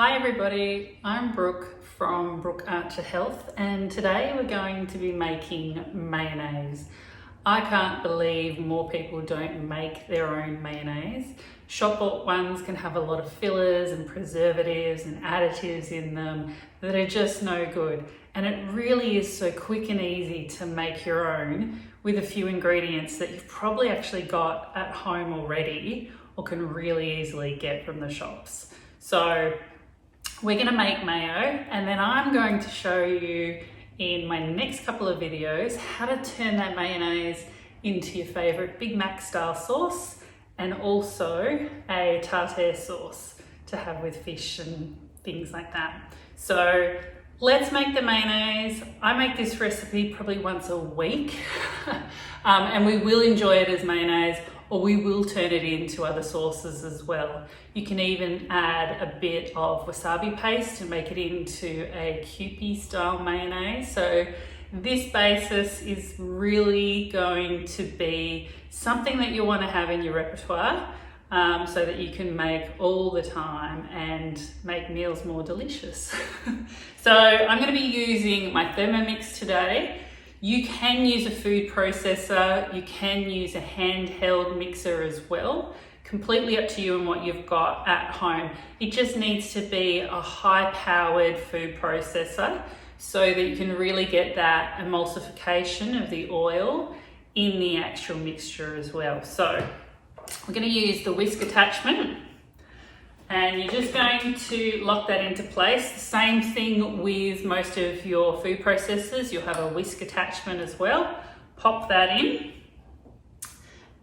Hi everybody, I'm Brooke from Brooke Archer Health, and today we're going to be making mayonnaise. I can't believe more people don't make their own mayonnaise. Shop bought ones can have a lot of fillers and preservatives and additives in them that are just no good. And it really is so quick and easy to make your own with a few ingredients that you've probably actually got at home already or can really easily get from the shops. So we're going to make mayo, and then I'm going to show you in my next couple of videos how to turn that mayonnaise into your favorite Big Mac style sauce and also a tartare sauce to have with fish and things like that. So let's make the mayonnaise. I make this recipe probably once a week and we will enjoy it as mayonnaise, or we will turn it into other sauces as well. You can even add a bit of wasabi paste and make it into a Kewpie style mayonnaise. So this basis is really going to be something that you want to have in your repertoire so that you can make all the time and make meals more delicious. So I'm going to be using my Thermomix today. You can use a food processor, you can use a handheld mixer as well. Completely up to you and what you've got at home. It just needs to be a high-powered food processor so that you can really get that emulsification of the oil in the actual mixture as well. So we're going to use the whisk attachment, and you're just going to lock that into place. The same thing with most of your food processors. You'll have a whisk attachment as well. Pop that in.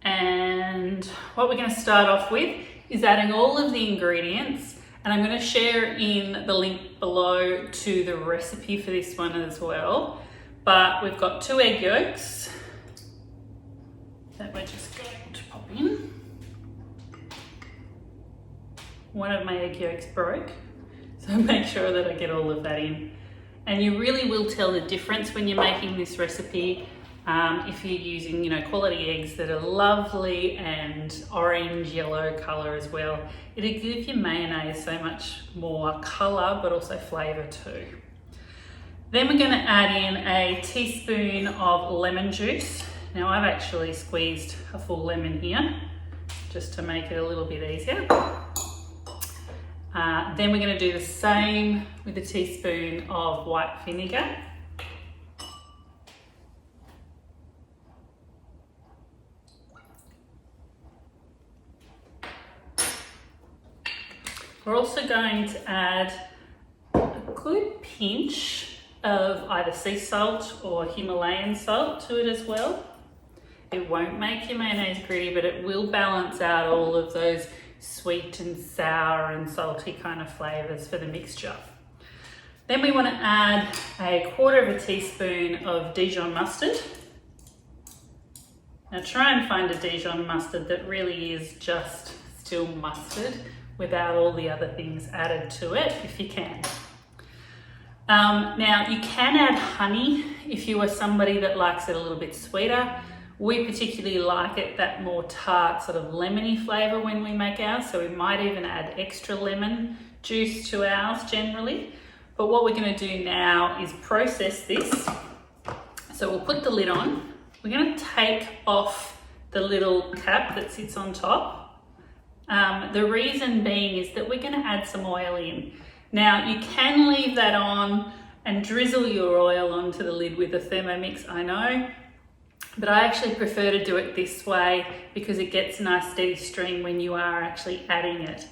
And what we're going to start off with is adding all of the ingredients, and I'm going to share in the link below to the recipe for this one as well. But we've got 2 egg yolks that we're just going to pop in. One of my egg yolks broke, so make sure that I get all of that in. And you really will tell the difference when you're making this recipe if you're using, quality eggs that are lovely and orange, yellow color as well. It'll give your mayonnaise so much more color, but also flavor too. Then we're going to add in a teaspoon of lemon juice. Now I've actually squeezed a full lemon here just to make it a little bit easier. Then we're going to do the same with a teaspoon of white vinegar. We're also going to add a good pinch of either sea salt or Himalayan salt to it as well. It won't make your mayonnaise gritty, but it will balance out all of those sweet and sour and salty kind of flavors for the mixture. Then we want to add a 1/4 teaspoon of Dijon mustard. Now try and find a Dijon mustard that really is just still mustard without all the other things added to it, if you can. Now you can add honey if you are somebody that likes it a little bit sweeter. We particularly like it that more tart sort of lemony flavor when we make ours, so we might even add extra lemon juice to ours generally. But what we're going to do now is process this. So we'll put the lid on. We're going to take off the little cap that sits on top. The reason being is that we're going to add some oil in. Now you can leave that on and drizzle your oil onto the lid with a Thermomix, I know. But I actually prefer to do it this way because it gets a nice steady stream when you are actually adding it.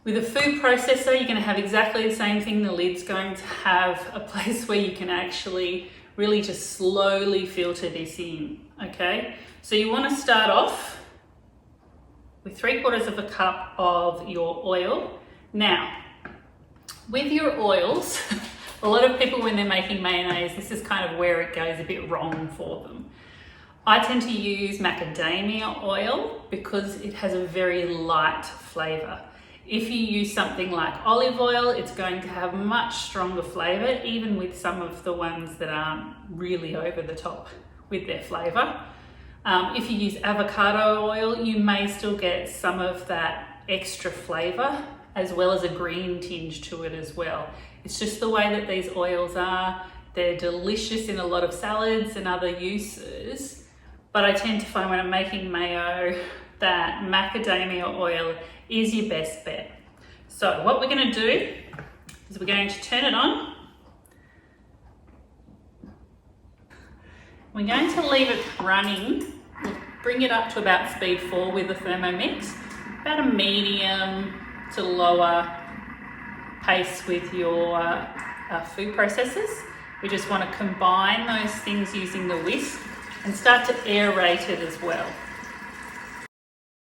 With a food processor, you're going to have exactly the same thing. The lid's going to have a place where you can actually really just slowly filter this in, okay? So you want to start off with 3/4 cup of your oil. Now, with your oils, a lot of people when they're making mayonnaise, this is kind of where it goes a bit wrong for them. I tend to use macadamia oil because it has a very light flavor. If you use something like olive oil, it's going to have much stronger flavor, even with some of the ones that aren't really over the top with their flavor. If you use avocado oil, you may still get some of that extra flavor as well as a green tinge to it as well. It's just the way that these oils are. They're delicious in a lot of salads and other uses, but I tend to find when I'm making mayo that macadamia oil is your best bet. So what we're going to do is we're going to turn it on. We're going to leave it running. We'll bring it up to about speed 4 with the Thermomix, about a medium to lower pace with your food processors. We just want to combine those things using the whisk and start to aerate it as well.